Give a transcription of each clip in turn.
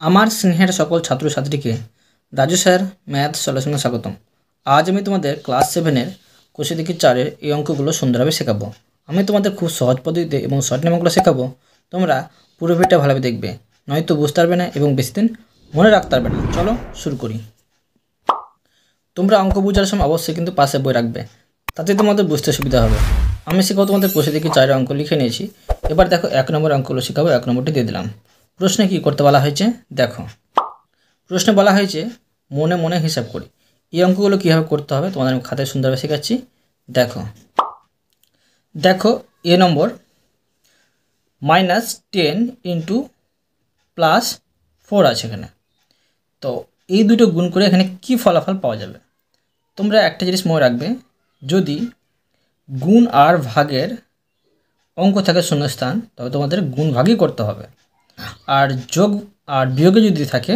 আমার স্নেহের সকল ছাত্রছাত্রীকে রাজু স্যার ম্যাথ সলিউশনে স্বাগতম। আজ আমি তোমাদের ক্লাস 7-এর কোষে দেখি 4-এর এই অঙ্কগুলো সুন্দরভাবে শেখাবো। আমি তোমাদের খুব সহজ পদ্ধতিতে এবং শর্ট নামগুলো শেখাবো। তোমরা পুরো ভিডিওটা ভালোভাবে দেখবে, নয়তো বুঝতে পারবে না এবং বেশি দিন মনে রাখতে পারবে না। চলো শুরু করি। তোমরা অঙ্ক বোঝার সময় অবশ্যই কিন্তু পাশে বই রাখবে, তাতে তোমাদের বুঝতে সুবিধা হবে। আমি শেখাবো তোমাদের কোষে দেখি 4-এর অঙ্ক লিখে নিয়েছি। এবার দেখো 1 নম্বর অঙ্কগুলো শেখাবো, 1 নম্বরটি দিয়ে দিলাম। প্রশ্নে কি করতে বলা হয়েছে দেখো। প্রশ্নে বলা হয়েছে মনে মনে হিসাব করি। এই অঙ্কগুলো কীভাবে করতে হবে তোমাদের আমি খাতায় সুন্দরভাবে শেখাচ্ছি। দেখো দেখো এ নম্বর -10 ইন্টু +4 আছে এখানে। তো এই দুটো গুণ করে এখানে কি ফলাফল পাওয়া যাবে। তোমরা একটা জিনিস মনে রাখবে, যদি গুণ আর ভাগের অঙ্ক থাকে শূন্যস্থান, তবে তোমাদের গুণ ভাগই করতে হবে। আর যোগ আর বিয়োগে যদি থাকে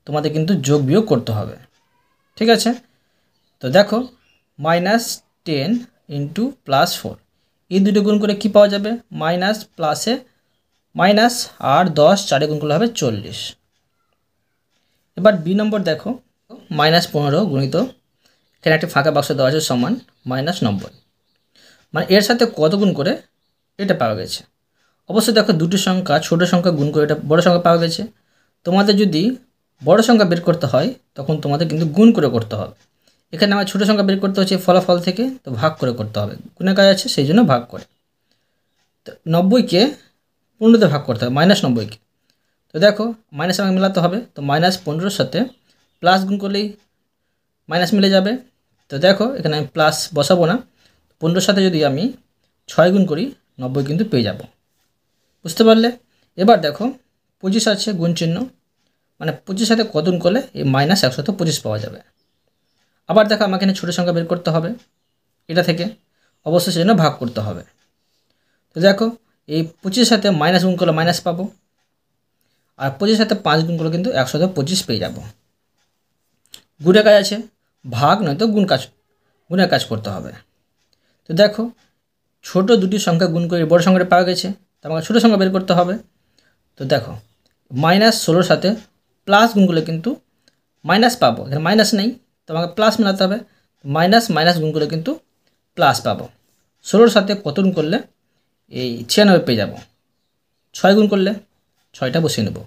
তোমাদের কিন্তু যোগ বিয়োগ করতে হবে, ঠিক আছে। তো দেখো -10 ইন্টু +4, এই দুটো গুণ করে কি পাওয়া যাবে, মাইনাস প্লাসে মাইনাস, আর 10 4 গুণ করলে হবে 40। এবার বি নম্বর দেখো -15 গুণিত, এখানে একটি ফাঁকা বাক্স দেওয়া আছে সমান -90, মানে এর সাথে কত গুণ করে এটা পাওয়া গেছে। অবশ্যই দেখো দুটি সংখ্যা ছোটো সংখ্যা গুণ করে এটা বড় সংখ্যা পাওয়া গেছে। তোমাদের যদি বড় সংখ্যা বের করতে হয় তখন তোমাদের কিন্তু গুণ করে করতে হবে। এখানে আমার ছোটো সংখ্যা বের করতে হচ্ছে ফলাফল থেকে, তো ভাগ করে করতে হবে, গুণের কাজ আছে সেই জন্য ভাগ করে। তো 90কে 15তে ভাগ করতে হবে, -90কে। তো দেখো মাইনাস আমাকে মেলাতে হবে, তো -15-র সাথে প্লাস গুণ করলেই মাইনাস মিলে যাবে। তো দেখো এখানে আমি প্লাস বসাবো না, 15-র সাথে যদি আমি 6 গুণ করি 90 কিন্তু পেয়ে যাব, বুঝতে পারলে। এবার দেখো 25 আছে গুণ চিহ্ন, মানে 25 সাথে কত গুণ করলে এই -125 পাওয়া যাবে। আবার দেখো আমাকে এখানে ছোটো সংখ্যা বের করতে হবে, এটা থেকে অবশ্যই সেজন্য ভাগ করতে হবে। তো দেখো এই 25 সাথে মাইনাস গুণ করলে মাইনাস পাবো, আর 25 সাথে 5 গুণ করলে কিন্তু 125 পেয়ে যাব। গুণের কাজ আছে, ভাগ নয়তো গুণের কাজ করতে হবে। তো দেখো ছোট দুটি সংখ্যা গুণ করে বড় সংখ্যাটা পাওয়া গেছে, তো আমাকে ছোটো সংখ্যা বের করতে হবে। তো দেখো -16-র সাথে প্লাস গুণ করলে কিন্তু মাইনাস পাবো, এখানে মাইনাস নেই তো আমাকে প্লাস মেলাতে হবে, মাইনাস মাইনাস গুণ করলে কিন্তু প্লাস পাবো। 16-র সাথে কত গুণ করলে এই 96 পেয়ে যাব, 6 গুণ করলে 6টা বসিয়ে নেব।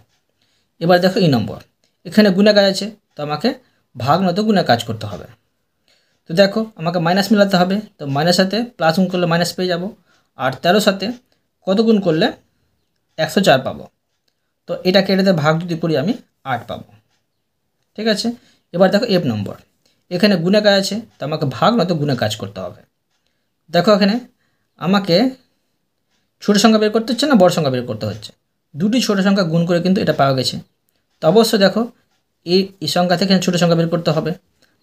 এবার দেখো এই নম্বর, এখানে গুণের কাজ আছে, তো আমাকে ভাগ নয়তো গুণের কাজ করতে হবে। তো দেখো আমাকে মাইনাস মেলাতে হবে, তো মাইনাস সাথে প্লাস গুণ করলে মাইনাস পেয়ে যাব, আর 13-র সাথে কত গুণ করলে 104 পাবো। তো এটাকে এটাতে ভাগ যদি করি আমি 8 পাবো, ঠিক আছে। এবার দেখো এফ নম্বর, এখানে গুণের কাজ আছে, তো আমাকে ভাগ নয়তো গুণের কাজ করতে হবে। দেখো এখানে আমাকে ছোটো সংখ্যা বের করতে হচ্ছে না বড় সংখ্যা বের করতে হচ্ছে, দুটি ছোটো সংখ্যা গুণ করে কিন্তু এটা পাওয়া গেছে। তো অবশ্যই দেখো এই সংখ্যা থেকে ছোটো সংখ্যা বের করতে হবে,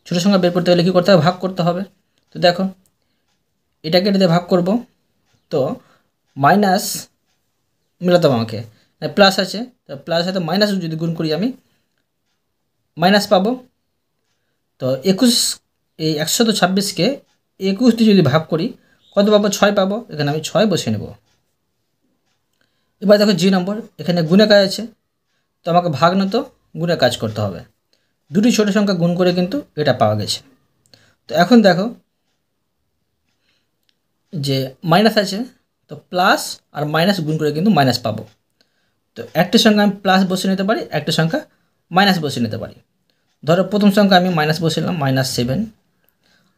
ছোটো সংখ্যা বের করতে হলে কী করতে হবে, ভাগ করতে হবে। তো দেখো এটাকে এটাতে ভাগ করব, তো মাইনাস মেলাতে হবে আমাকে, প্লাস আছে, তো প্লাস সাথে মাইনাস যদি গুণ করি আমি মাইনাস পাবো। তো 21 এই 126কে 21 দিয়ে যদি ভাগ করি কত পাবো, 6 পাবো, এখানে আমি 6 বসিয়ে নেব। এবার দেখো জি নম্বর, এখানে গুণের কাজ আছে, তো আমাকে ভাগ নয়তো গুণের কাজ করতে হবে। দুটি ছোটো সংখ্যা গুণ করে কিন্তু এটা পাওয়া গেছে। তো এখন দেখো যে মাইনাস আছে, তো প্লাস আর মাইনাস গুণ করে কিন্তু মাইনাস পাবো। তো একটা সংখ্যা আমি প্লাস বসিয়ে নিতে পারি, একটা সংখ্যা মাইনাস বসিয়ে নিতে পারি। ধরো প্রথম সংখ্যা আমি মাইনাস বসিলাম -7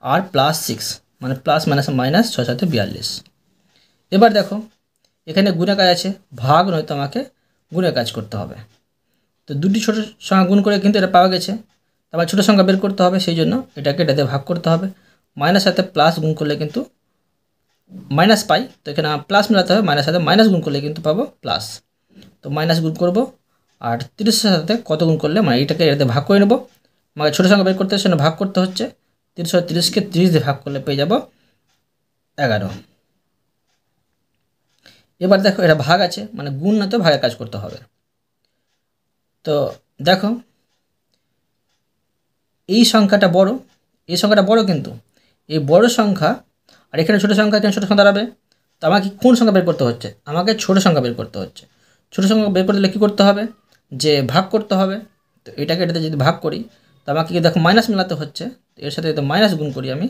আর +6, মানে প্লাস মাইনাস মাইনাস 6 7 42। এবার দেখো এখানে গুণের কাজ আছে, ভাগ নয়তো আমাকে গুণের কাজ করতে হবে। তো দুটি ছোটো সংখ্যা গুণ করে কিন্তু এটা পাওয়া গেছে, তারপর ছোটো সংখ্যা বের করতে হবে, সেই জন্য এটাকে এটাতে ভাগ করতে হবে। মাইনাস সাথে প্লাস গুণ করলে কিন্তু মাইনাস পাই, তো এখানে প্লাস মেলাতে হবে, মাইনাস সাথে মাইনাস গুণ করলে কিন্তু পাবো প্লাস। তো মাইনাস গুণ করব, আর 30-এর সাথে কত গুণ করলে, মানে এইটাকে এটাতে ভাগ করে নেব। আমাকে ছোটো সংখ্যা বের করতে হচ্ছে না, ভাগ করতে হচ্ছে। 30-30কে 30 দিয়ে ভাগ করলে পেয়ে যাব 11। এবার দেখো এটা ভাগ আছে, মানে গুণ না তো ভাগের কাজ করতে হবে। তো দেখো এই সংখ্যাটা বড়, এই সংখ্যাটা বড়, কিন্তু এই বড় সংখ্যা আর এখানে ছোটো সংখ্যা, এখানে ছোটো সংখ্যা দাঁড়াবে। তো আমাকে কোন সংখ্যা বের করতে হচ্ছে, আমাকে ছোটো সংখ্যা বের করতে হচ্ছে। ছোটো সংখ্যা বের করতে হলে কী করতে হবে, যে ভাগ করতে হবে। তো এটাকে এটাতে যদি ভাগ করি তো আমাকে দেখো মাইনাস মেলাতে হচ্ছে, এর সাথে যদি মাইনাস গুণ করি আমি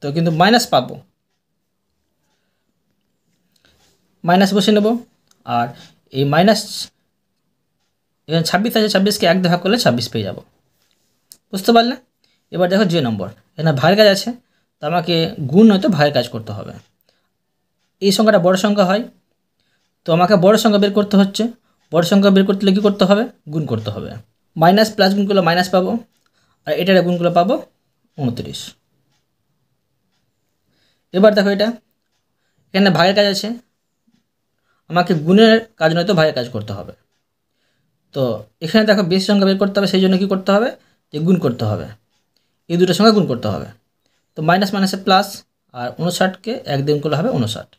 তো কিন্তু মাইনাস পাবো, মাইনাস বসে নেব। আর এই মাইনাস এখানে 26 আছে, 26কে 1 দিয়ে ভাগ করলে 26 পেয়ে যাব, বুঝতে পারলে। এবার দেখো যে নম্বর, এখানে ভাগের কাজ আছে, তো আমাকে গুণ নয়তো ভাগের কাজ করতে হবে। এই সংখ্যাটা বড় সংখ্যা হয়, তো আমাকে বড় সংখ্যা বের করতে হচ্ছে। বড় সংখ্যা বের করতে হলে কী করতে হবে, গুণ করতে হবে। মাইনাস প্লাস গুণ করলে মাইনাস পাবো, আর এটার গুণ করলে পাবো 29। এবার দেখো এটা এখানে ভাগের কাজ আছে, আমাকে গুণের কাজ নয়তো ভাগের কাজ করতে হবে। তো এখানে দেখো বেশি সংখ্যা বের করতে হবে, সেই জন্য কী করতে হবে, যে গুণ করতে হবে, এই দুটো সংখ্যা গুণ করতে হবে। তো মাইনাস মাইনাসে প্লাস, আর 59কে 1 দিয়ে গুণ করলে হবে 59।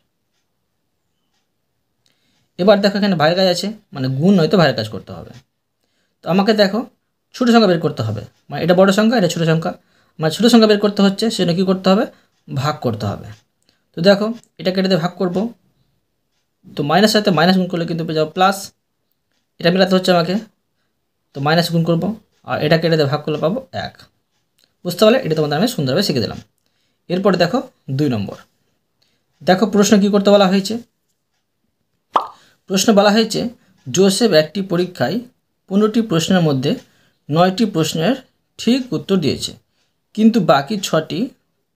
এবার দেখো এখানে ভাগের কাজ আছে, মানে গুণ নয়তো ভাগের কাজ করতে হবে। তো আমাকে দেখো ছোটো সংখ্যা বের করতে হবে, মানে এটা বড় সংখ্যা এটা ছোটো সংখ্যা, মানে ছোটো সংখ্যা বের করতে হচ্ছে, সেটা কী করতে হবে, ভাগ করতে হবে। তো দেখো এটাকে এটাতে ভাগ করব, তো মাইনাস সাথে মাইনাস গুণ করলে কিন্তু পেয়ে যাবো প্লাস, এটা মেলাতে হচ্ছে আমাকে, তো মাইনাস গুণ করব, আর এটাকে এটাতে ভাগ করলে পাবো 1, বুঝতে পারলে। এটা তোমাদের আমি সুন্দরভাবে শিখে দিলাম। এরপরে দেখো 2 নম্বর, দেখো প্রশ্ন কী করতে বলা হয়েছে। প্রশ্ন বলা হয়েছে জোসেফ একটি পরীক্ষায় 15টি প্রশ্নের মধ্যে 9টি প্রশ্নের ঠিক উত্তর দিয়েছে, কিন্তু বাকি 6টি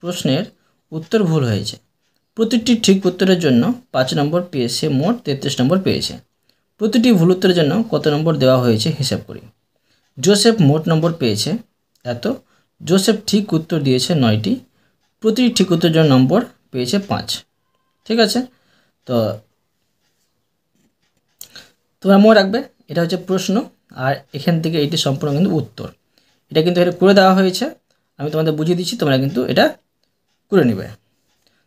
প্রশ্নের উত্তর ভুল হয়েছে। প্রতিটি ঠিক উত্তরের জন্য 5 নম্বর পেয়েছে, মোট 33 নম্বর পেয়েছে। প্রতিটি ভুল উত্তরের জন্য কত নম্বর দেওয়া হয়েছে হিসাব করি। জোসেফ মোট নম্বর পেয়েছে এত, জোসেফ ঠিক উত্তর দিয়েছে 9টি, প্রতিটি ঠিক উত্তরের জন্য নম্বর পেয়েছে 5। ঠিক আছে, তো তোমরা মনে রাখবে এটা হচ্ছে প্রশ্ন, আর এখান থেকে এটি সম্পূর্ণ কিন্তু উত্তর। এটা কিন্তু এটা করে দেওয়া হয়েছে, আমি তোমাদের বুঝিয়ে দিচ্ছি, তোমরা কিন্তু এটা করে নেবে।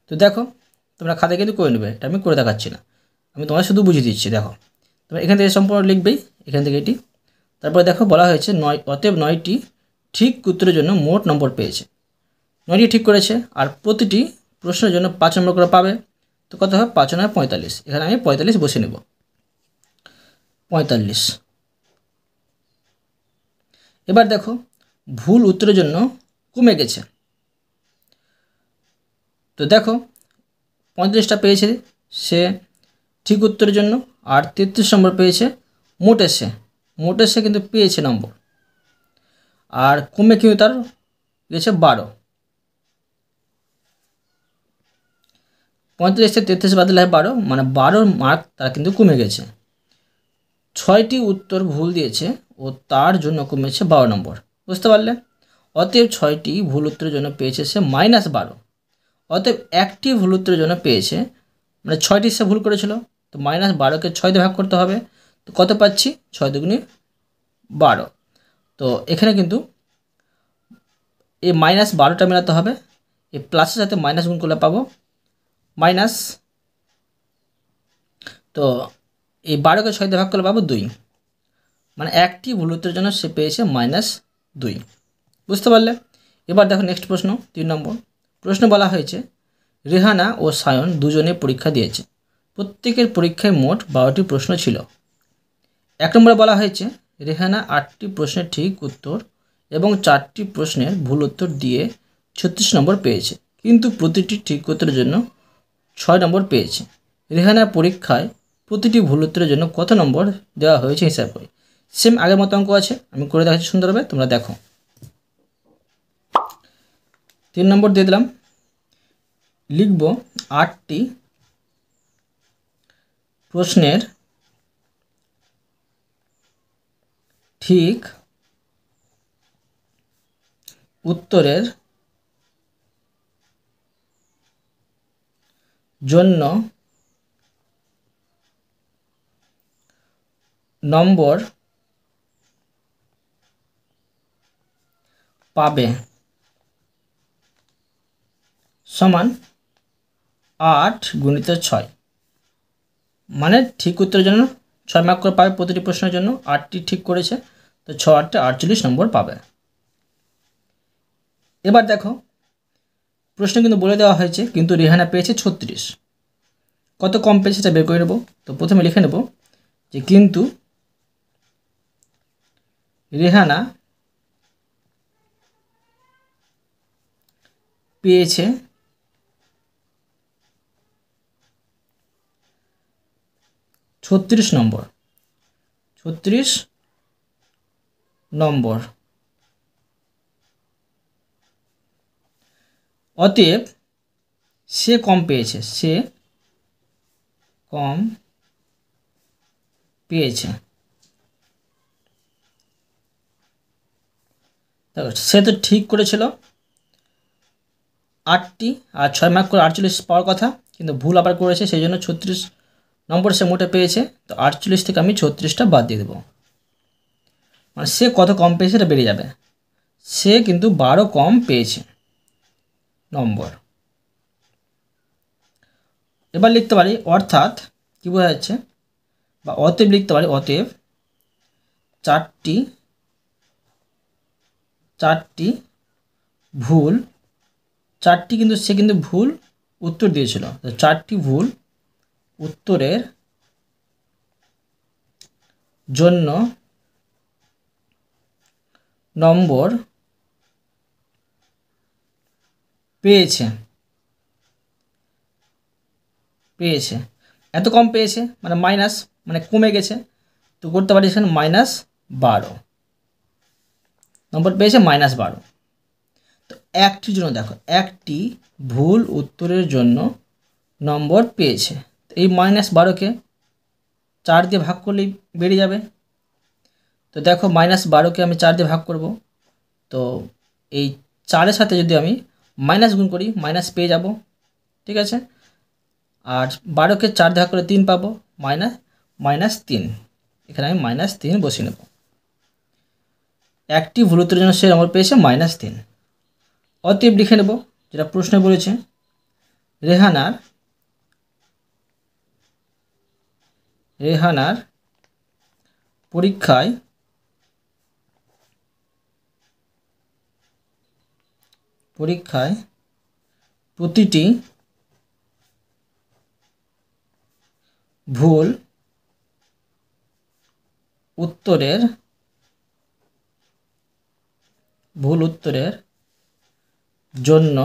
তো দেখো তোমরা খাতায় কিন্তু করে নেবে, এটা আমি করে দেখাচ্ছি না, আমি তোমাদের শুধু বুঝিয়ে দিচ্ছি। দেখো তোমরা এখান থেকে সম্পূর্ণ লিখবেই, এখান থেকে এটি। তারপরে দেখো বলা হয়েছে অতএব 9টি ঠিক উত্তরের জন্য মোট নম্বর পেয়েছে, 9টি ঠিক করেছে, আর প্রতিটি প্রশ্নের জন্য 5 নম্বর করে পাবে। তো কত হবে, 5 9 45, এখানে আমি 45 বসে নেব, 45। এবার দেখো ভুল উত্তরের জন্য কমে গেছে, তো দেখো 35টা পেয়েছে সে ঠিক উত্তরের জন্য, আর 33 নম্বর পেয়েছে মোটে সে কিন্তু পেয়েছে নম্বর, আর কমে কিন্তু তার গেছে 12। 35 থেকে 33 বাদ দিলে হয় 12, মানে 12 মার্ক তার কিন্তু কমে গেছে। 6টি উত্তর ভুল দিয়েছে ও তার জন্য কমেছে 12 নম্বর, বুঝতে পারলে। অতএব 6টি ভুল উত্তরের জন্য পেয়েছে সে -12। অতএব একটি ভুল উত্তরের জন্য পেয়েছে, মানে 6টি সে ভুল করেছিল, তো -12কে 6 দিয়ে ভাগ করতে হবে। তো কত পাচ্ছি, 6 দুগুণে 12। তো এখানে কিন্তু এই -12টা মেলাতে হবে, এই প্লাসের সাথে মাইনাস গুণ করলে পাবো মাইনাস। তো এই 12কে 6 দিয়ে ভাগ করলে পাবো 2, মানে একটি ভুল উত্তরের জন্য সে পেয়েছে -2, বুঝতে পারলে। এবার দেখো নেক্সট প্রশ্ন 3 নম্বর। প্রশ্ন বলা হয়েছে রেহানা ও সায়ন দুজনে পরীক্ষা দিয়েছে, প্রত্যেকের পরীক্ষায় মোট 12টি প্রশ্ন ছিল। 1 নম্বরে বলা হয়েছে রেহানা 8টি প্রশ্নের ঠিক উত্তর এবং 4টি প্রশ্নের ভুল উত্তর দিয়ে 36 নম্বর পেয়েছে, কিন্তু প্রতিটি ঠিক উত্তরের জন্য 6 নম্বর পেয়েছে। রেহানা পরীক্ষায় প্রতিটি ভুল উত্তরের জন্য কত নম্বর দেওয়া হয়েছে হিসাব করি। সেম আগের মতো অঙ্ক আছে, আমি করে দেখাচ্ছি সুন্দরভাবে, তোমরা দেখো। 3 নম্বর দিয়ে দিলাম, লিখব 8টি প্রশ্নের ঠিক উত্তরের জন্য নম্বর পাবে সমান 8 গুণিত 6, মানে ঠিক উত্তরের জন্য 6 মার্ক করে পাবে প্রতিটি প্রশ্নের জন্য, 8টি ঠিক করেছে, তো 6 8 48 নম্বর পাবে। এবার দেখো প্রশ্ন কিন্তু বলে দেওয়া হয়েছে কিন্তু রেহানা পেয়েছে 36, কত কম পেয়েছে সেটা বের করে নেব। তো প্রথমে লিখে নেব যে কিন্তু রেহানা পেয়েছে 36 নম্বর। 36 নম্বর। অতএব সে কম পেয়েছে, সে কম পেয়েছে। দেখো সে তো ঠিক করেছিল 8টি, আর 6 মার্ক করে 48 পাওয়ার কথা, কিন্তু ভুল আবার করেছে, সেই জন্য 36 নম্বর সে মোটে পেয়েছে। তো 48 থেকে আমি 36টা বাদ দিয়ে দেবো, মানে সে কত কম পেয়েছে এটা বেরিয়ে যাবে। সে কিন্তু 12 কম পেয়েছে নম্বর। এবার লিখতে পারি অর্থাৎ কী বোঝা যাচ্ছে, বা অতএব লিখতে পারি অতএব চারটি ভুল, 4টি কিন্তু সে কিন্তু ভুল উত্তর দিয়েছিল, 4টি ভুল উত্তরের জন্য নম্বর পেয়েছে। এত কম পেয়েছে মানে মাইনাস, মানে কমে গেছে, তো করতে পারি এখানে -12 নম্বর পেয়েছে, -12। তো একটির জন্য দেখো, একটি ভুল উত্তরের জন্য নম্বর পেয়েছে, এই -12কে 4 দিয়ে ভাগ করলেই বেরিয়ে যাবে। তো দেখো -12কে আমি 4 দিয়ে ভাগ করব, তো এই 4-এর সাথে যদি আমি মাইনাস গুণ করি মাইনাস পেয়ে যাব, ঠিক আছে। আর 12কে 4 দিয়ে ভাগ করে 3 পাবো, -3, এখানে আমি -3 বসিয়ে নেব। একটি ভুল উত্তরের জন্য সে নম্বর পেয়েছে -3। অতএব লিখে নেব যেটা প্রশ্নে বলেছে, রেহানার পরীক্ষায় প্রতিটি ভুল উত্তরের জন্য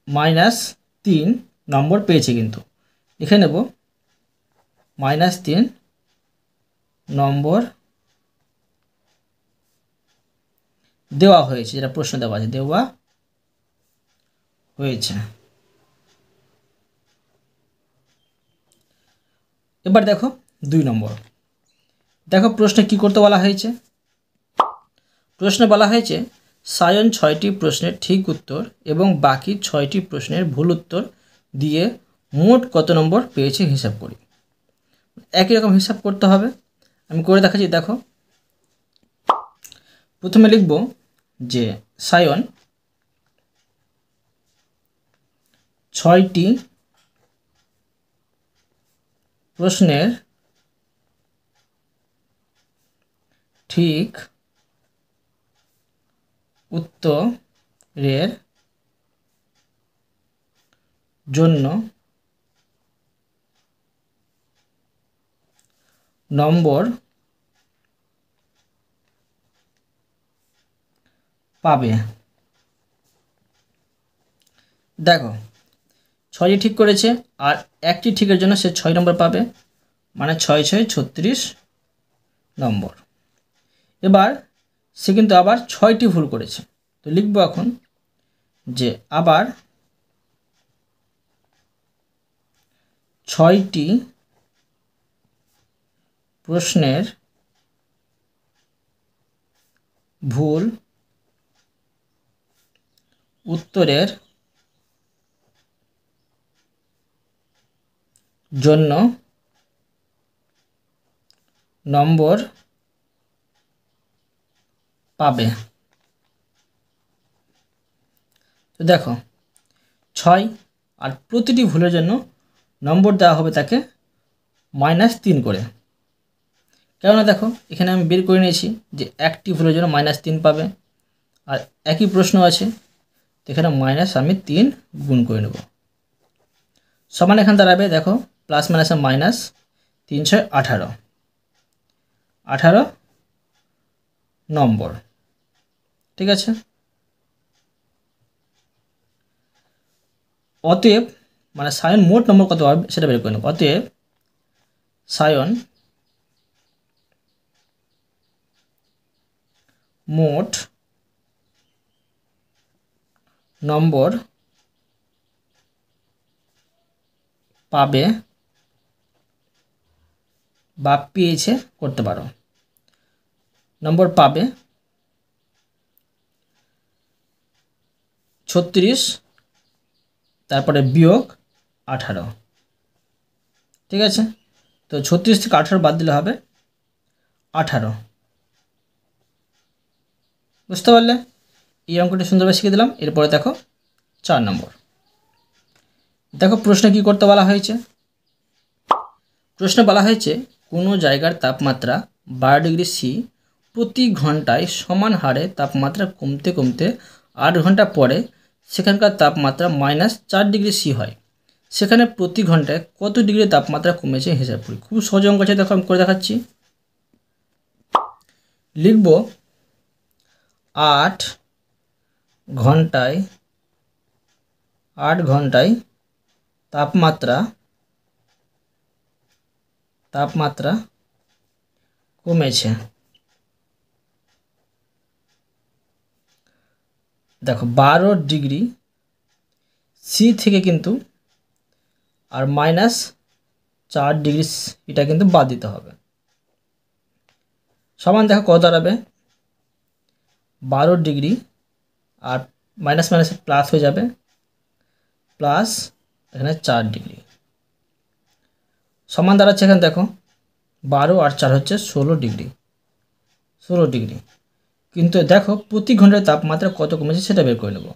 -3 নম্বর পেয়েছে, কিন্তু লিখে নেব -3 নম্বর দেওয়া হয়েছে, যেটা প্রশ্ন দেওয়া আছে, দেওয়া হয়েছে। এবার দেখো 2 নম্বর, দেখো প্রশ্নে কি করতে বলা হয়েছে। প্রশ্নে বলা হয়েছে সায়ন 6টি প্রশ্নের ঠিক উত্তর এবং বাকি 6টি প্রশ্নের ভুল উত্তর দিয়ে মোট কত নম্বর পেয়েছে হিসাব করি। একই রকম হিসাব করতে হবে, আমি করে দেখাচ্ছি। দেখো প্রথমে লিখব যে সায়ন 6টি প্রশ্নের ঠিক উত্তরের জন্য নম্বর পাবে। দেখো 6টি ঠিক করেছে আর একটি ঠিকের জন্য সে 6 নম্বর পাবে, মানে 6 6 36 নম্বর। এবার সে কিন্তু আবার 6টি ভুল করেছে, তো লিখব এখন যে আবার 6টি প্রশ্নের ভুল উত্তরের জন্য নম্বর পাবে। তো দেখো 6 আর প্রতিটি ভুলের জন্য নম্বর দেওয়া হবে তাকে -3 করে, কেননা দেখো এখানে আমি বের করে নিয়েছি যে একটি ভুলের জন্য -3 পাবে, আর একই প্রশ্ন আছে, তো এখানে মাইনাস আমি 3 গুণ করে নেব, সমান এখানে দাঁড়াবে দেখো প্লাস মাইনাসে 3 6 18, 18 নম্বর। ঠিক আছে, অতএব মানে সায়ন মোট নম্বর কত হবে সেটা বের করে নেব। অতএব সায়ন মোট নম্বর পাবে বা পেয়েছে করতে পারো। নম্বর পাবে 36, তারপরে বিয়োগ 18। ঠিক আছে, তো 36 থেকে 18 বাদ দিলে হবে 18। বুঝতে পারলে? এই অঙ্কটি সুন্দরভাবে শিখে দিলাম। এরপরে দেখো 4 নম্বর। দেখো প্রশ্নে কি করতে বলা হয়েছে। প্রশ্নে বলা হয়েছে কোনো জায়গার তাপমাত্রা 12 ডিগ্রি সি প্রতি ঘন্টায় সমান হারে তাপমাত্রা কমতে কমতে 8 ঘন্টা পরে সেখানকার তাপমাত্রা -4 ডিগ্রি সি হয়। সেখানে প্রতি ঘন্টায় কত ডিগ্রি তাপমাত্রা কমেছে হিসাব করি। খুব সহজ অঙ্ক আছে, দেখো আমি করে দেখাচ্ছি। লিখব 8 ঘন্টায় তাপমাত্রা কমেছে। দেখো 12 ডিগ্রি সি থেকে কিন্তু আর -4 ডিগ্রি এটা কিন্তু বাদ দিতে হবে। সমান দেখো কত দাঁড়াবে, 12 ডিগ্রি আর মাইনাস মাইনাস প্লাস হয়ে যাবে, প্লাস এখানে 4 ডিগ্রি সমান দাঁড়াচ্ছে এখানে দেখো 12 আর 4 হচ্ছে 16 ডিগ্রি। 16 ডিগ্রি, কিন্তু দেখো প্রতি ঘন্টায় তাপমাত্রা কত কমেছে সেটা বের করে নেব।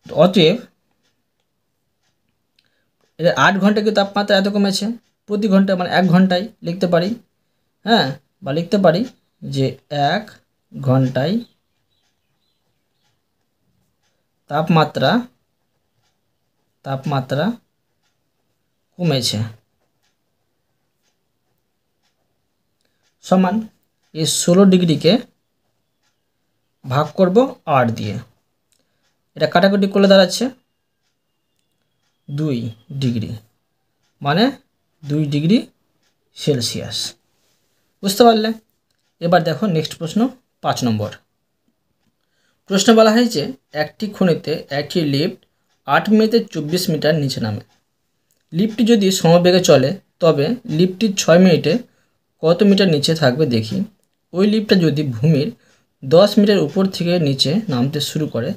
অতএব এটা 8 ঘন্টায় কি তাপমাত্রা এত কমেছে, প্রতি ঘন্টা মানে 1 ঘন্টায় লিখতে পারি। হ্যাঁ, বা লিখতে পারি যে 1 ঘন্টায় তাপমাত্রা কমেছে সমান এই 16 ডিগ্রিকে ভাগ করব 8 দিয়ে। এটা কাটাকুটি করলে দাঁড়াচ্ছে 2 ডিগ্রি, মানে 2 ডিগ্রি সেলসিয়াস। বুঝতে পারলে? এবার দেখো নেক্সট প্রশ্ন 5 নম্বর। প্রশ্ন বলা হয়েছে একটি খনিতে একটি লিফট 8 মিনিটে 24 মিটার নিচে নামে। লিফটটি যদি সমবেগে চলে তবে লিফটটি 6 মিনিটে কত মিটার নিচে থাকবে দেখি। ওই লিফটটা যদি ভূমির 10 মিটার উপর থেকে নিচে নামতে শুরু করে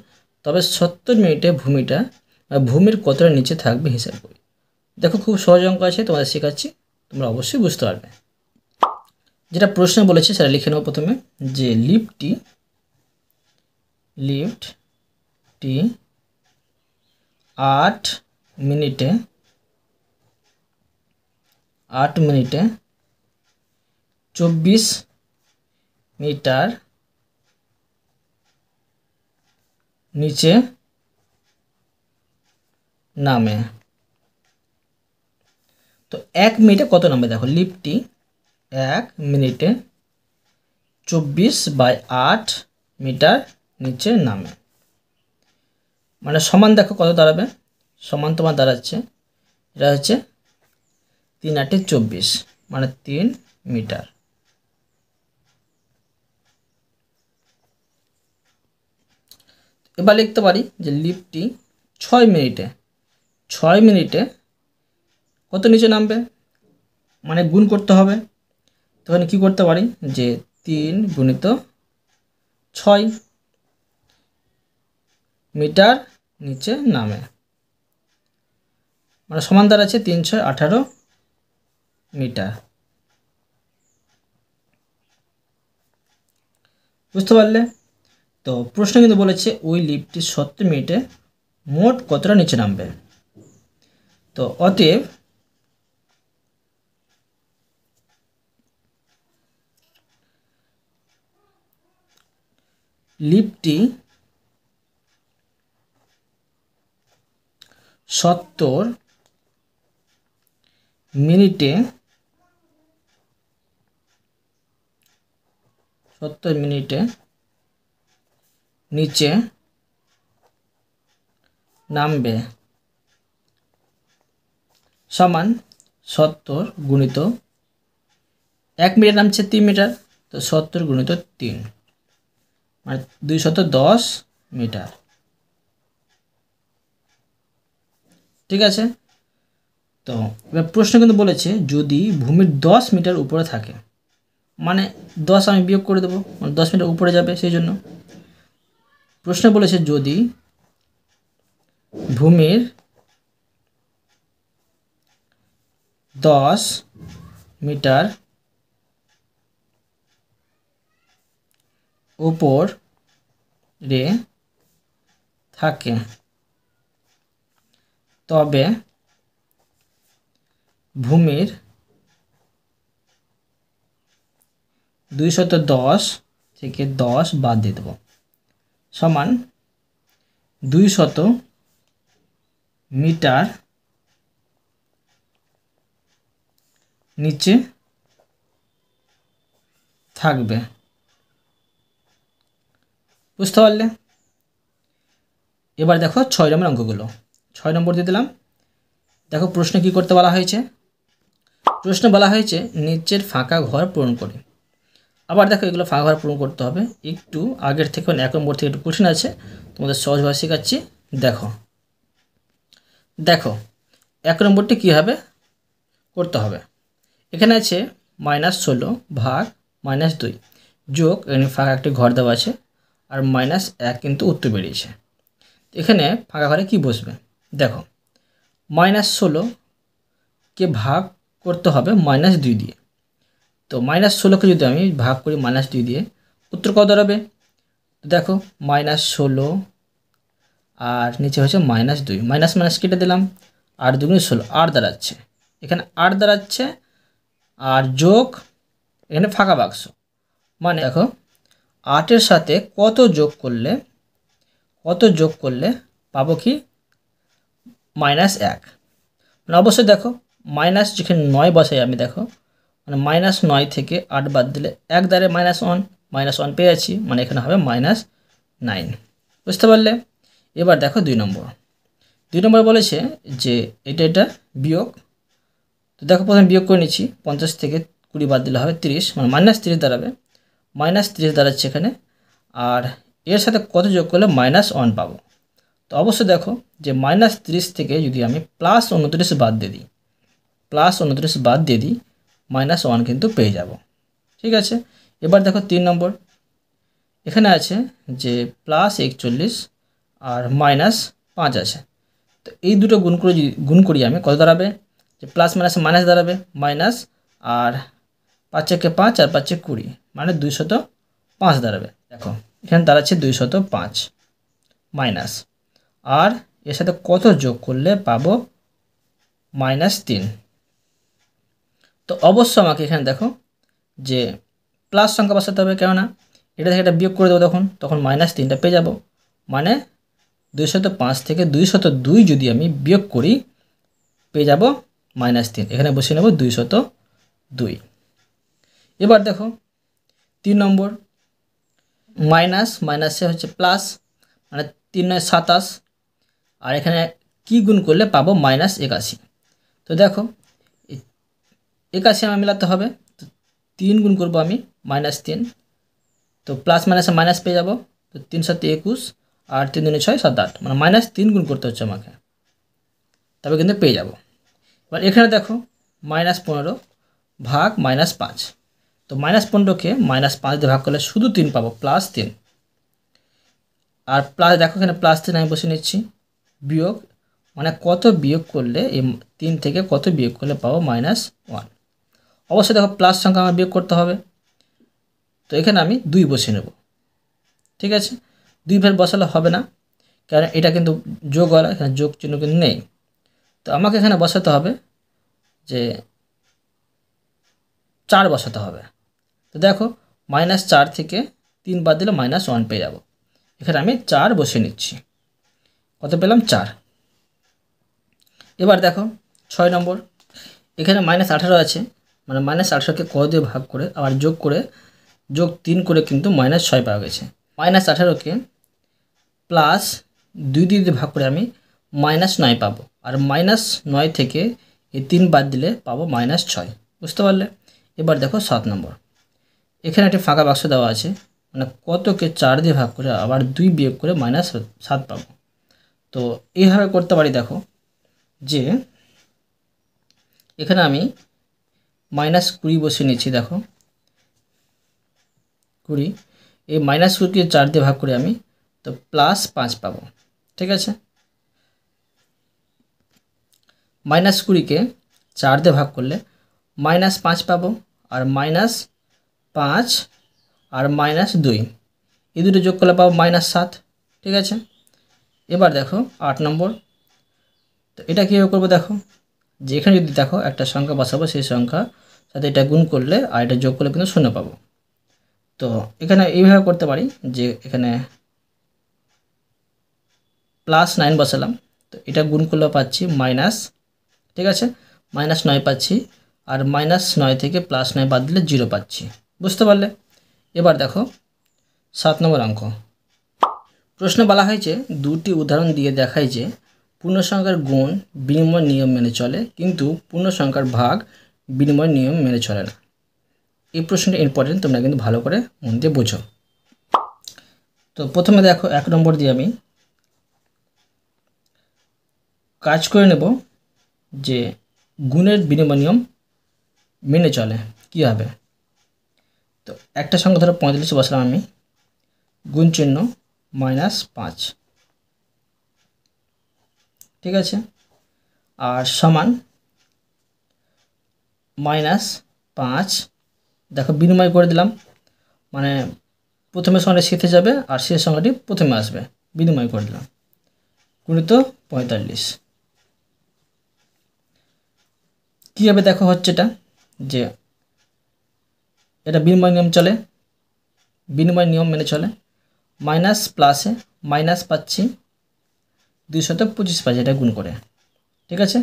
তবে 70 মিনিটে ভূমির কতটা নিচে থাকবে হিসাব করি। দেখো খুব সহজ অঙ্ক আছে, তোমাদের শেখাচ্ছি, তোমরা অবশ্যই বুঝতে পারবে। যেটা প্রশ্ন বলেছে সেটা লিখে নেব প্রথমে, যে লিফটটি 8 মিনিটে 24 মিটার নিচে নামে। তো 1 মিনিটে কত নামবে দেখো, লিফটটি 1 মিনিটে 24/8 মিটার নিচে নামে, মানে সমান দেখো কত দাঁড়াবে, সমান তোমার দাঁড়াচ্ছে এটা হচ্ছে 3 × 8 = 24, মানে 3 মিটার। এবার লিখতে পারি যে লিফটটি 6 মিনিটে কত নিচে নামবে, মানে গুণ করতে হবে। তখন কি করতে পারি যে 3 × 6 মিটার নিচে নামে, মানে সমান দাঁড়াচ্ছে 3 × 6 = 18 মিটার। বুঝতে পারলে? তো প্রশ্ন কিন্তু বলেছে ওই লিফটটি 70 মিনিটে মোট কতটা নিচে নামবে। তো অতএব লিফটটি 70 মিনিটে 70 মিনিটে নিচে নামবে সমান 70 গুণিত 1 মিটার নামছে 3 মিটার, তো 70 গুণিত 3 মানে 210 মিটার। ঠিক আছে, তো এবার প্রশ্ন কিন্তু বলেছে যদি ভূমির 10 মিটার উপরে থাকে, মানে 10 আমি বিয়োগ করে দেবো, মানে 10 মিটার উপরে যাবে, সেই জন্য প্রশ্ন বলেছে যদি ভূমির 10 মিটার উপরে থাকে তবে ভূমির 210 থেকে 10 বাদ দিয়ে দেবো সমান 200 মিটার নিচে থাকবে। বুঝতে পারলে? এবার দেখো 6 নম্বর অঙ্কগুলো। 6 নম্বর দিয়ে দিলাম। দেখো প্রশ্ন কি করতে বলা হয়েছে, প্রশ্ন বলা হয়েছে নিচের ফাঁকা ঘর পূরণ করি। আবার দেখো এগুলো ফাঁকা ঘর পূরণ করতে হবে, একটু আগের থেকে 1 নম্বর থেকে একটু কঠিন আছে, তোমাদের সহজভাবে শেখাচ্ছি। দেখো দেখো 1 নম্বরটি কীভাবে করতে হবে। এখানে আছে -16 ভাগ -2 যোগ, এখানে ফাঁকা একটি ঘর দেওয়া আছে, আর -1 কিন্তু উত্তর বেরিয়েছে। এখানে ফাঁকা ঘরে কি বসবে, দেখো -16কে ভাগ করতে হবে -2 দিয়ে, তো -16কে যদি আমি ভাগ করি -2 দিয়ে, উত্তর কত দাঁড়াবে, দেখো -16 আর নিচে হচ্ছে -2, মাইনাস মাইনাস কেটে দিলাম, 8 দুগুণে 16, 8 দাঁড়াচ্ছে, এখানে 8 দাঁড়াচ্ছে, আর যোগ এখানে ফাঁকা বাক্স, মানে দেখো 8-এর সাথে কত যোগ করলে পাবো কি -1, মানে অবশ্যই দেখো মাইনাস যেখানে 9 বসাই আমি, দেখো মানে -9 থেকে 8 বাদ দিলে 1 দ্বারে -1 পেয়ে যাচ্ছি, মানে এখানে হবে -9। বুঝতে পারলে? এবার দেখো 2 নম্বর বলেছে যে এটা বিয়োগ, তো দেখো প্রথমে বিয়োগ করে নিচ্ছি, 50 থেকে 20 বাদ দিলে হবে 30, মানে -30 দাঁড়াবে, -30 দাঁড়াচ্ছে এখানে, আর এর সাথে কত যোগ করলে -1 পাবো। তো অবশ্যই দেখো যে -30 থেকে যদি আমি +29 বাদ দিয়ে দিই, -1 কিন্তু পেয়ে যাব। ঠিক আছে, এবার দেখো 3 নম্বর, এখানে আছে যে +41 আর -5 আছে, তো এই দুটো গুণ করি আমি, কত দাঁড়াবে, যে প্লাস মাইনাসে মাইনাস দাঁড়াবে, মাইনাস আর 5 একে 5 আর 5 একে 20, মানে 205 দাঁড়াবে। দেখো এখানে দাঁড়াচ্ছে 205 মাইনাস, আর এর সাথে কত যোগ করলে পাবো -3। তো অবশ্য আমাকে এখানে দেখো যে প্লাস সংখ্যা বসাতে হবে, কেননা এটা থেকে এটা বিয়োগ করে দেবো, তখন -3টা পেয়ে যাব, মানে 205 থেকে 202 যদি আমি বিয়োগ করি পেয়ে যাব -3, এখানে বসিয়ে নেব 202। এবার দেখো 3 নম্বর, মাইনাসে হচ্ছে প্লাস, মানে 3 9 27, আর এখানে কি গুণ করলে পাবো -81। তো দেখো 81 আমার মেলাতে হবে, তো 3 গুণ করবো আমি -3, তো প্লাস মাইনাসে মাইনাস পেয়ে যাব, তো 3 7 21 আর 3 2 6 7 8, মানে -3 গুণ করতে হচ্ছে আমাকে, তবে কিন্তু পেয়ে যাব। এবার এখানে দেখো -15 ভাগ -5, তো -15কে -5 দিয়ে ভাগ করলে শুধু 3 পাবো, +3, আর প্লাস দেখো এখানে +3 আমি বসে নিচ্ছি, বিয়োগ মানে কত বিয়োগ করলে, এই 3 থেকে কত বিয়োগ করলে পাবো -1। অবশ্যই দেখো প্লাস সংখ্যা আমার বিয়োগ করতে হবে, তো এখানে আমি 2 বসিয়ে নেব। ঠিক আছে, 2 ফের বসালে হবে না, কারণ এটা কিন্তু যোগ হলো, এখানে যোগ চিহ্ন কিন্তু নেই, তো আমাকে এখানে বসাতে হবে যে 4 বসাতে হবে। তো দেখো -4 থেকে 3 বাদ দিলে -1 পেয়ে যাব, এখানে আমি 4 বসিয়ে নিচ্ছি, কত পেলাম 4। এবার দেখো 6 নম্বর, এখানে -18 আছে, মানে -18কে ক দিয়ে ভাগ করে আবার যোগ 3 করে কিন্তু -6 পাওয়া গেছে। -18কে +2 দিয়ে ভাগ করে আমি -9 পাবো, আর -9 থেকে এই 3 বাদ দিলে পাবো -6। বুঝতে পারলে? এবার দেখো 7 নম্বর। এখানে একটি ফাঁকা বাক্স দেওয়া আছে, মানে কতকে 4 দিয়ে ভাগ করে আবার 2 বিয়োগ করে -7 পাবো। তো এইভাবে করতে পারি। দেখো যে এখানে আমি -20 বসিয়ে নিচ্ছি। দেখো 20, এই -20কে 4 দিয়ে ভাগ করে আমি তো +5 পাবো। ঠিক আছে, -20কে 4 দিয়ে ভাগ করলে -5 পাবো, আর -5 আর -2 এই দুটো যোগ করলে পাবো -7। ঠিক আছে, এবার দেখো 8 নম্বর। তো এটা কীভাবে করবো? দেখো যে এখানে যদি দেখো একটা সংখ্যা বসাবো, সেই সংখ্যা সাথে এটা গুণ করলে আর এটা যোগ করলে কিন্তু 0 পাবো। তো এখানে এইভাবে করতে পারি যে এখানে +9 বসালাম, তো এটা গুণ করলে পাচ্ছি মাইনাস, ঠিক আছে, -9 পাচ্ছি, আর -9 থেকে +9 বাদ দিলে 0 পাচ্ছি। বুঝতে পারলে? এবার দেখো 7 নম্বর অঙ্ক। প্রশ্নে বলা হয়েছে দুটি উদাহরণ দিয়ে দেখায় যে পূর্ণসংখ্যার গুণ বিনিময় নিয়ম মেনে চলে, কিন্তু পূর্ণসংখ্যার ভাগ বিনিময় নিয়ম মেনে চলে না। এই প্রশ্নটা ইম্পর্টেন্ট, তোমরা কিন্তু ভালো করে মন দিয়ে বোঝো। তো প্রথমে দেখো 1 নম্বর দিয়ে আমি কাজ করে নেব যে গুণের বিনিময় নিয়ম মেনে চলে কী হবে। তো একটা সংখ্যা ধরো 45 বসালাম আমি, গুণ চিহ্ন -5, ঠিক আছে, আর সমান -5। দেখো বিনিময় করে দিলাম, মানে প্রথমে সংখ্যাটি শেষে যাবে আর শেষ সংখ্যাটি প্রথমে আসবে, বিনিময় করে দিলাম, গুণিত 45। কীভাবে দেখো হচ্ছে এটা, যে এটা বিনিময় নিয়ম চলে, বিনিময় নিয়ম মেনে চলে। মাইনাস প্লাসে মাইনাস পাচ্ছি, 225 পাচ্ছি এটা গুণ করে। ঠিক আছে,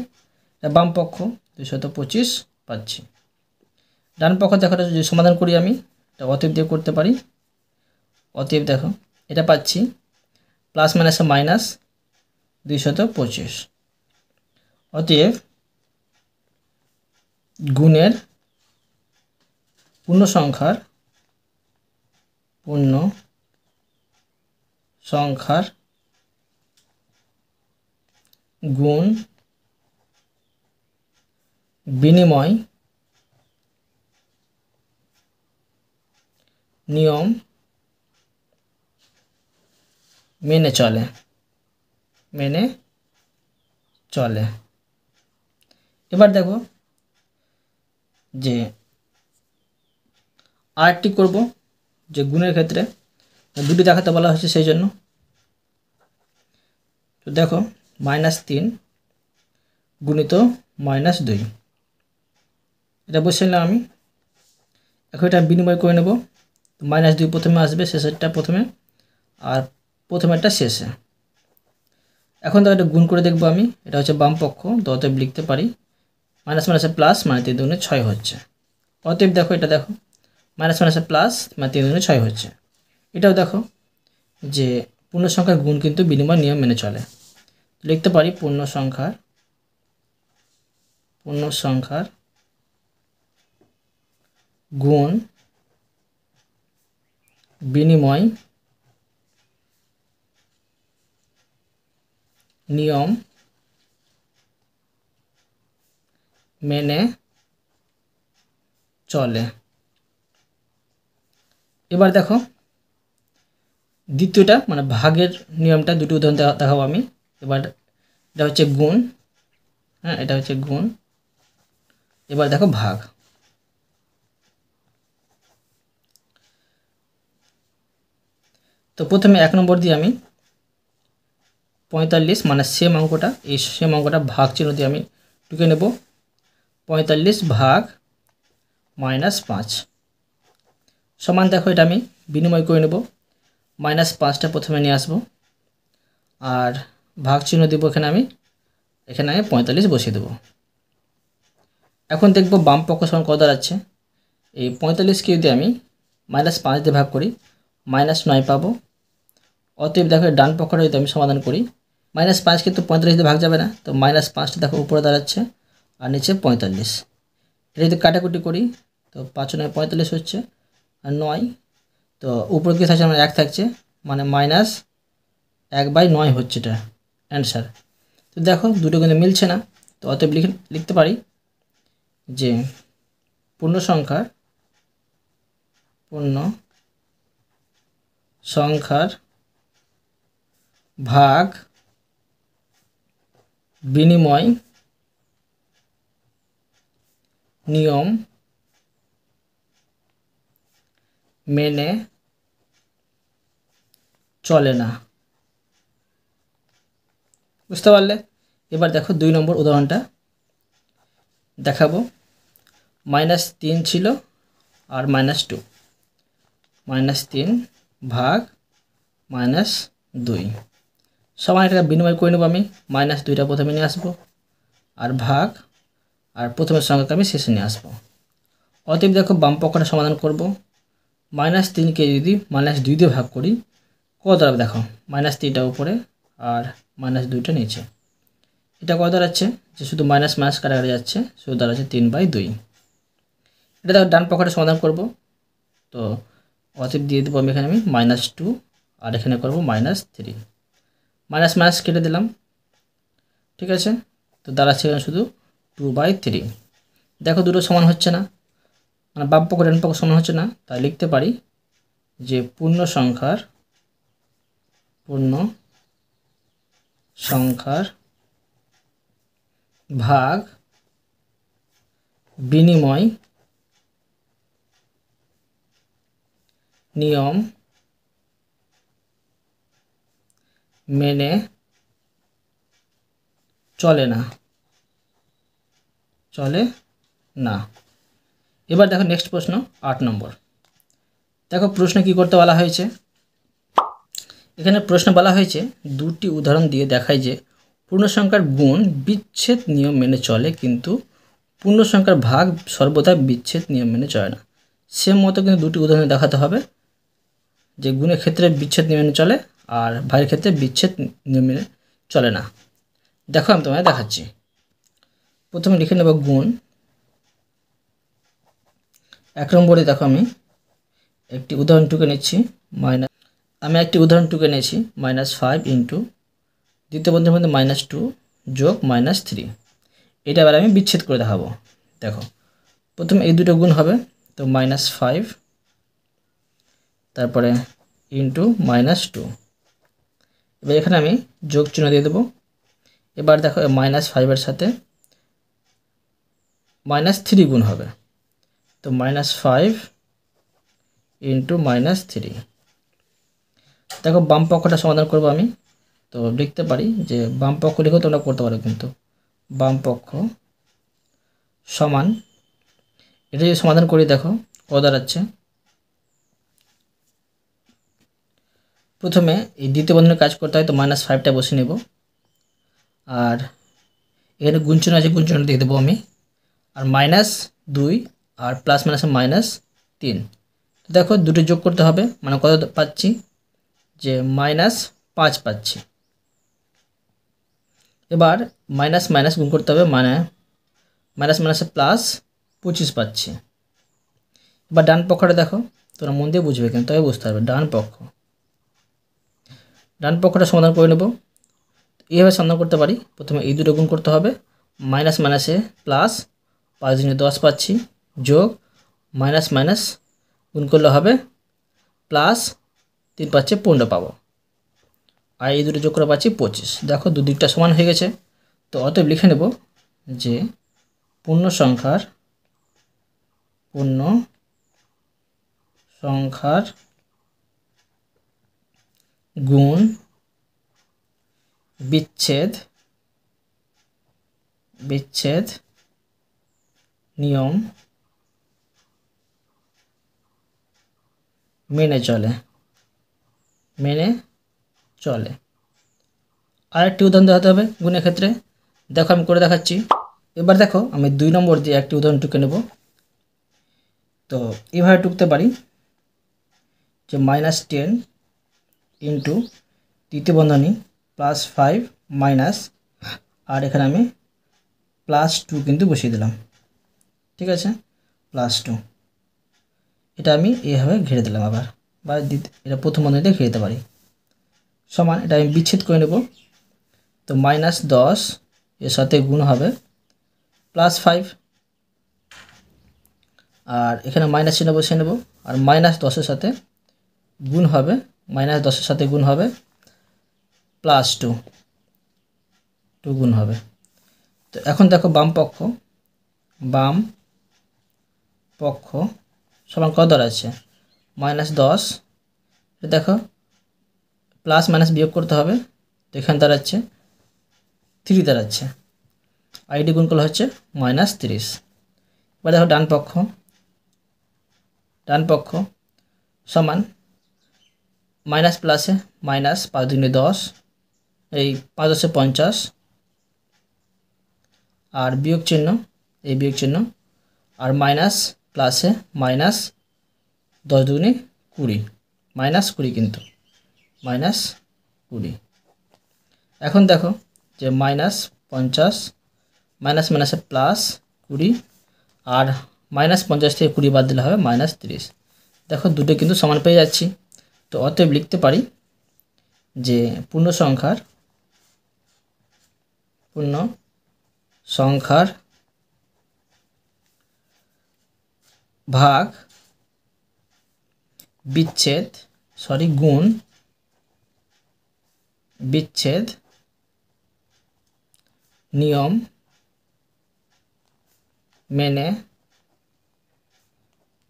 এটা বাম পক্ষ 225 পাচ্ছি। ডান পক্ষ দেখো যদি সমাধান করি আমি, এটা অতএব দিয়ে করতে পারি। অতএব দেখো এটা পাচ্ছি প্লাস মাইনাসে মাইনাস 225। অতএব গুণের পূর্ণ সংখ্যার গুণ বিনিময় নিয়ম মেনে চলে। এবার দেখো যে আরেকটি করব, যে গুণের ক্ষেত্রে দুটি দেখাতে বলা হয়েছে সেই জন্য। তো দেখো -3 গুণিত -2, এটা বসে নিলাম আমি। এখন এটা বিনিময় করে নেব। -2 প্রথমে আসবে, শেষেরটা প্রথমে, আর প্রথমেরটা শেষে। এখন তো এটা গুণ করে দেখবো আমি, এটা হচ্ছে বাম পক্ষ, তো অতএব লিখতে পারি মাইনাস মাইনাসে প্লাস, মানে 3 দুগুণে 6 হচ্ছে। অতএব দেখো এটা দেখো মাইনাস মাইনাসে প্লাস, মানে 3 দুগুণে 6 হচ্ছে। এটাও দেখো যে পূর্ণ সংখ্যার গুণ কিন্তু বিনিময় নিয়ম মেনে চলে। লিখতে পারি পূর্ণ সংখ্যার গুণ বিনিময় নিয়ম মেনে চলে। এবার দেখো দ্বিতীয়টা, মানে ভাগের নিয়মটা, দুটি উদাহরণ দেখাবো আমি। এবার এটা হচ্ছে গুণ, হ্যাঁ এটা হচ্ছে গুণ। এবার দেখো ভাগ। তো প্রথমে 1 নম্বর দিয়ে আমি 45, মানে সেম অঙ্কটা, এই সেম অঙ্কটা ভাগ চিহ্ন দিয়ে আমি টুকে নেব। 45 ভাগ -5 সমান, দেখো এটা আমি বিনিময় করে নেব। -5টা প্রথমে নিয়ে আসবো, আর ভাগ চিহ্ন দেবো এখানে আমি 45 বসিয়ে দেবো। এখন দেখব বাম পক্ষ সমান কত দাঁড়াচ্ছে। এই 45কে যদি আমি -5 দিয়ে ভাগ করি -9 পাবো। অতএব দেখো ডান পক্ষটা যদি আমি সমাধান করি, -5 কিন্তু 45 দিয়ে ভাগ যাবে না, তো -5টা দেখো উপরে দাঁড়াচ্ছে আর নিচে 45। এটা যদি কাটাকুটি করি তো 5 9 45 হচ্ছে, আর 9 তো উপরে কি থাকছে আমার 1 থাকছে, মানে -1/9 হচ্ছে এটা অ্যান্সার। তো দেখো দুটো কিন্তু মিলছে না, তো অতএব লিখতে পারি যে পূর্ণ সংখ্যার ভাগ বিনিময় নিয়ম মেনে চলে না। বুঝতে পারলে? এবার দেখো 2 নম্বর উদাহরণটা দেখাবো। -3 ছিল আর -2, -3 ভাগ -2 সমান এটা বিনিময় করে নেব। আমি -2টা প্রথমে নিয়ে আসবো আর ভাগ আর প্রথমের সংখ্যাকে আমি শেষে নিয়ে আসবো। অতএব দেখো বাম পক্ষটা সমাধান করব। -3কে যদি -2 দিয়ে ভাগ করি কত দাঁড়াবে দেখো, -3টা উপরে আর -2টা নিচে। এটা কত দাঁড়াচ্ছে যে শুধু মাইনাস মাইনাস কাটাকাটি যাচ্ছে, শুধু দাঁড়াচ্ছে 3/2। এটা দেখো ডান পক্ষটা সমাধান করব, তো অতএব দিয়ে দেবো আমি এখানে -2 আর এখানে করব -3, মাইনাস মাইনাস কেটে দিলাম। ঠিক আছে, তো দাঁড়াচ্ছে এখানে শুধু 2/3। দেখো দুটো সমান হচ্ছে না, মানে বাম পক্ষ ডান পক্ষ সমান হচ্ছে না, তাই লিখতে পারি যে পূর্ণ সংখ্যার ভাগ বিনিময় নিয়ম মেনে চলে না। এবার দেখো নেক্সট প্রশ্ন 8 নম্বর। দেখো প্রশ্ন কি করতে বলা হয়েছে, এখানে প্রশ্ন বলা হয়েছে দুটি উদাহরণ দিয়ে দেখায় যে পূর্ণ সংখ্যার গুণ বিচ্ছেদ নিয়ম মেনে চলে, কিন্তু পূর্ণ সংখ্যার ভাগ সর্বদা বিচ্ছেদ নিয়ম মেনে চলে না। সেম মতো কিন্তু দুটি উদাহরণ দেখাতে হবে যে গুণের ক্ষেত্রে বিচ্ছেদ নিয়ম মেনে চলে আর ভাগের ক্ষেত্রে বিচ্ছেদ নিয়ম মেনে চলে না। দেখো আমি তোমায় দেখাচ্ছি। প্রথমে লিখে নেব গুণ। 1 নম্বরে দেখো আমি একটি উদাহরণ টুকে নিচ্ছি, -5 ইন্টু দ্বিতীয় বন্ধনীর মধ্যে -2 যোগ -3। এটা এবার আমি বিচ্ছেদ করে দেখাবো। দেখো প্রথমে এই দুটো গুণ হবে, তো -5 তারপরে ইন্টু -2, এবার এখানে আমি যোগ চিহ্ন দিয়ে দেবো। এবার দেখো -5-এর সাথে -3 গুণ হবে, তো -5 ইন্টু -3। দেখো বাম পক্ষটা সমাধান করব আমি, তো লিখতে পারি যে বাম পক্ষ লিখেও তোমরা করতে পারো, কিন্তু বাম পক্ষ সমান, এটা যদি সমাধান করি দেখো কত দাঁড়াচ্ছে। প্রথমে এই দ্বিতীয় বন্ধনের কাজ করতে হয়, তো -5টা বসে নেব আর এখানে গুণচিহ্ন আছে, গুণচিহ্ন দিয়ে দেবো আমি, আর -2 আর প্লাস -3। তো দেখো দুটো যোগ করতে হবে, মানে কত পাচ্ছি যে -5 পাচ্ছি। এবার মাইনাস মাইনাস গুণ করতে হবে, মানে মাইনাস মাইনাসে +25 পাচ্ছি। এবার ডান পক্ষটা দেখো, তোমরা মন দিয়ে বুঝবে কেন, তবে বুঝতে পারবে। ডান পক্ষটা সমাধান করে নেব। এইভাবে সমাধান করতে পারি, প্রথমে এই দুটো গুণ করতে হবে, মাইনাস মাইনাসে প্লাস 5 × 10 পাচ্ছি, যোগ মাইনাস মাইনাস গুণ করলে হবে +3 পাচ্ছে 15 পাবো, আর এই দুটো যোগ করে পাচ্ছি 25। দেখো দুদিকটা সমান হয়ে গেছে, তো অতএব লিখে নেব যে পূর্ণ সংখ্যার গুণ বিচ্ছেদ নিয়ম মেনে চলে। আরেকটি উদাহরণ দেখাতে হবে গুণের ক্ষেত্রে। দেখো আমি করে দেখাচ্ছি। এবার দেখো আমি 2 নম্বর দিয়ে একটি উদাহরণ টুকে নেব। তো এভাবে টুকতে পারি যে -10 ইন্টু তৃতীয় বন্ধনী +5 মাইনাস, আর এখানে আমি +2 কিন্তু বসিয়ে দিলাম। ঠিক আছে, +2, এটা আমি এইভাবে ঘিরে দিলাম আবার, বা এটা প্রথম বন্ধনীতে ঘিরে দিতে পারি। সমান, এটা আমি বিচ্ছেদ করে নেব। তো -10 এর সাথে গুণ হবে +5, আর এখানে মাইনাস চিহ্ন বসিয়ে নেব, আর -10 সাথে গুণ হবে, -10 সাথে গুণ হবে +2, 2 গুণ হবে। তো এখন দেখো বাম পক্ষ সমান কত দাঁড়াচ্ছে -10, এটা দেখো প্লাস মাইনাস বিয়োগ করতে হবে, তো এখানে দাঁড়াচ্ছে 3 দাঁড়াচ্ছে, আইডি গুণ করলে হচ্ছে -30। এবার দেখো ডান পক্ষ সমান মাইনাস প্লাসে মাইনাস, 5 দুগুণে 10, এই 5 10 50, আর বিয়োগ চিহ্ন, এই বিয়োগ চিহ্ন, আর মাইনাস প্লাসে মাইনাস, 10 দুগুণে 20, -20 কিন্তু -20। এখন দেখো যে -50 মাইনাস মাইনাসে +20, আর -50 থেকে 20 বাদ দিলে হবে -30। দেখো দুটো কিন্তু সমান পেয়ে যাচ্ছি। তো অতএব লিখতে পারি যে পূর্ণ সংখ্যার ভাগ গুণ বিচ্ছেদ নিয়ম মেনে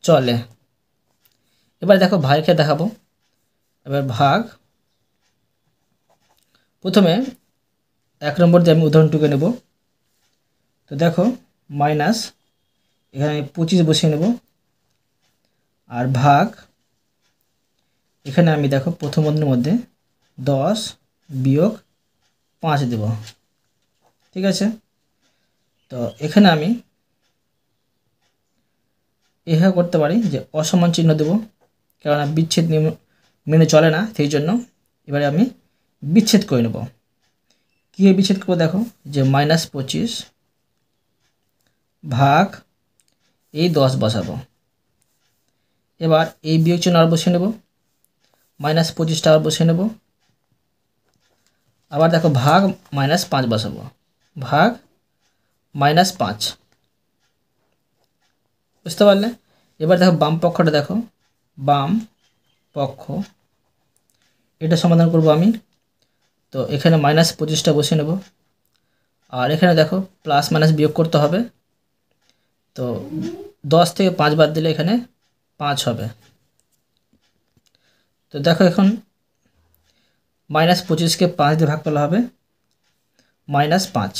চলে। এবার দেখো ভাগকে দেখাবো। এবার ভাগ, প্রথমে 1 নম্বর দিয়ে আমি উদাহরণ টুকে নেব। তো দেখো মাইনাস, এখানে 25 বসিয়ে নেব, আর ভাগ, এখানে আমি দেখো প্রথম বন্ধনীর মধ্যে 10 বিয়োগ 5 দেব। ঠিক আছে, তো এখানে আমি এভাবে করতে পারি যে অসমান চিহ্ন দেব, কেননা বিচ্ছেদ নিয়ম মেনে চলে না, সেই জন্য এবারে আমি বিচ্ছেদ করে নেব। কীভাবে বিচ্ছেদ করবো দেখো, যে -25 ভাগ এই 10 বসাবো। এবার এই বিয়োগ চিহ্ন আর বসিয়ে নেব, -25টা আর বসিয়ে নেব, আবার দেখো ভাগ -5 বসাবো, ভাগ -5, বুঝতে পারলে। এবার দেখো বাম পক্ষটা দেখো, বাম পক্ষ এটা সমাধান করব আমি। তো এখানে -25টা বসিয়ে নেব, আর এখানে দেখো প্লাস মাইনাস বিয়োগ করতে হবে। তো 10 থেকে 5 বাদ দিলে এখানে 5 হবে। তো দেখো এখন -25কে 5 দিয়ে ভাগ করলে হবে -5।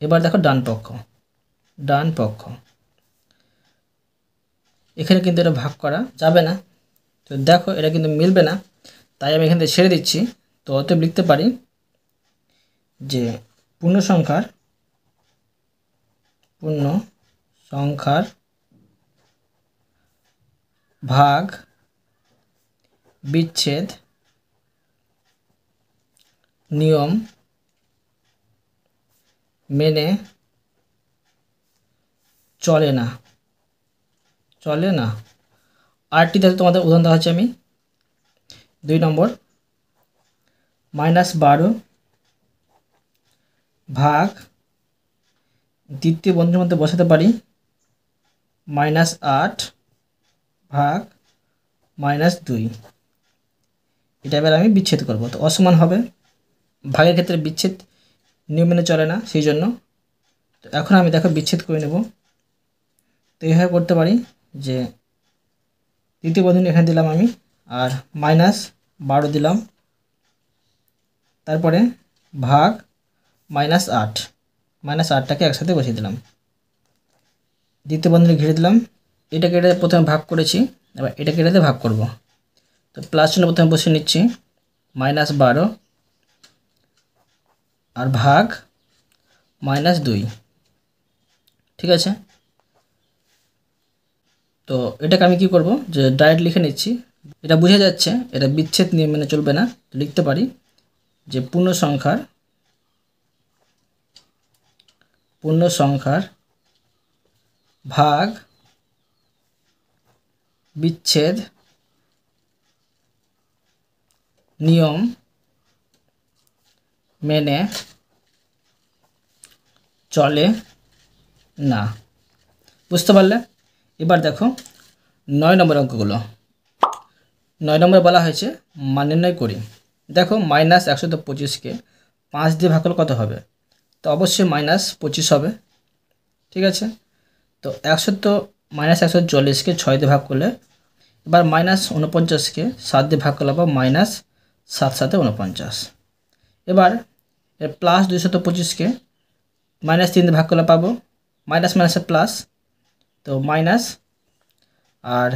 এবার দেখো ডান পক্ষ, এখানে কিন্তু এটা ভাগ করা যাবে না। তো দেখো এটা কিন্তু মিলবে না, তাই আমি এখান থেকে ছেড়ে দিচ্ছি। তো অতএব লিখতে পারি যে পূর্ণ সংখ্যার ভাগ বিচ্ছেদ নিয়ম মেনে চলে না। আরেকটি দেখো তোমাদের উদাহরণ দেওয়া হচ্ছে আমি 2 নম্বর, -12 ভাগ দ্বিতীয় বন্ধনীর মধ্যে বসাতে পারি -8 ভাগ -2। এটা এবার আমি বিচ্ছেদ করব। তো অসমান হবে, ভাগের ক্ষেত্রে বিচ্ছেদ নিয়ম মেনে চলে না, সেই জন্য। তো এখন আমি দেখো বিচ্ছেদ করে নেব। তো এইভাবে করতে পারি যে তৃতীয় বন্ধনী এখানে দিলাম আমি, আর -12 দিলাম, তারপরে ভাগ -8, -8টাকে একসাথে বসিয়ে দিলাম, দ্বিতীয় বন্ধনী ঘিরে দিলাম। এটাকে এটা প্রথমে ভাগ করেছি, এবার এটাকে এটাতে ভাগ করব। তো প্লাস চিহ্ন প্রথমে বসিয়ে নিচ্ছি, -12 আর ভাগ -2। ঠিক আছে। তো এটাকে আমি কি করব, যে ডাইরেক্ট লিখে নিচ্ছি। এটা বোঝা যাচ্ছে এটা বিচ্ছেদ নিয়ম মেনে চলবে না, তো লিখতে পারি যে পূর্ণ সংখ্যার ভাগ বিচ্ছেদ নিয়ম মেনে চলে না। বুঝতে পারলে? এবার দেখো 9 নম্বর অঙ্কগুলো। 9 নম্বরে বলা হয়েছে মান নির্ণয় করি। দেখো -125কে 5 দিয়ে ভাগ করলে কত হবে? তো অবশ্যই -25 হবে। ঠিক আছে। তো -140কে 6 দিয়ে ভাগ করলে, এবার -49কে 7 দিয়ে ভাগ করলে পাবো -7 × 49। এবার +225কে -3 দিয়ে ভাগ করলে পাবো মাইনাস মাইনাসে প্লাস, তো মাইনাস আর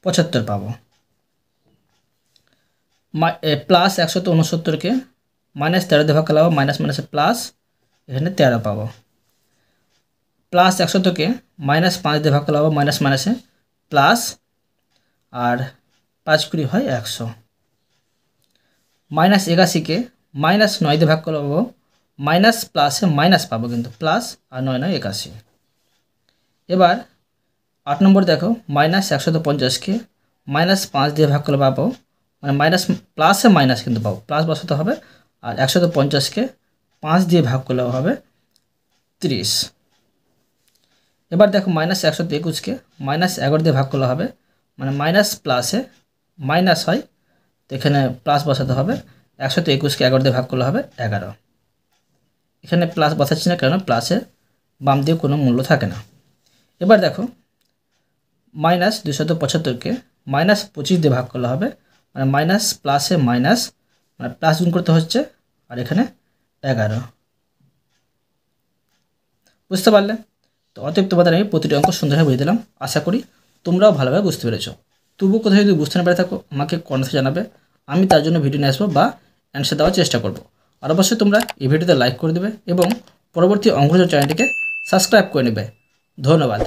75 পাবো। +169কে -13 দিয়ে ভাগ করলে পাবো মাইনাস মাইনাসে প্লাস, এখানে 13 পাবো। +100কে -5 দিয়ে ভাগ করলে পাবো মাইনাস মাইনাসে প্লাস, আর 5 × 2 হয় 100। -81কে -9 দিয়ে ভাগ করলে পাবো মাইনাস প্লাসে মাইনাস পাবো, কিন্তু প্লাস আর 9 9 81। এবার 8 নম্বর দেখো -150কে -5 দিয়ে ভাগ করলে পাবো, মানে মাইনাস প্লাসে মাইনাস কিন্তু পাবো, প্লাস বসাতে হবে। আর 150কে 5 দিয়ে ভাগ করলে হবে 30। এবার দেখো -121কে -11 দিয়ে ভাগ করলে হবে, মানে মাইনাস প্লাসে মাইনাস হয়, তো এখানে প্লাস বসাতে হবে। 121কে 11 দিয়ে ভাগ করলে হবে 11। এখানে প্লাস বসাচ্ছি না, কারণ প্লাসে বাম দিয়ে কোনো মূল্য থাকে না। এবার দেখো -275কে -25 দিয়ে ভাগ করলে হবে, মানে মাইনাস প্লাসে মাইনাস, মানে প্লাস গুণ করতে হচ্ছে, আর এখানে 11। বুঝতে পারলে? তো অতএব তোমাদের আমি প্রতিটি অঙ্ক সুন্দরভাবে বুঝিয়ে দিলাম। আশা করি তোমরাও ভালোভাবে বুঝতে পেরেছ। তবু কোথাও যদি বুঝতে না পেরে থাকো, আমাকে কমেন্টে জানাবে, আমি তার জন্য ভিডিও নিয়ে আসবো বা অ্যান্সার দেওয়ার চেষ্টা করব। আর অবশ্যই তোমরা এই ভিডিওতে লাইক করে দেবে এবং পরবর্তী অঙ্কজ চ্যানেলটিকে সাবস্ক্রাইব করে নেবে। ধন্যবাদ।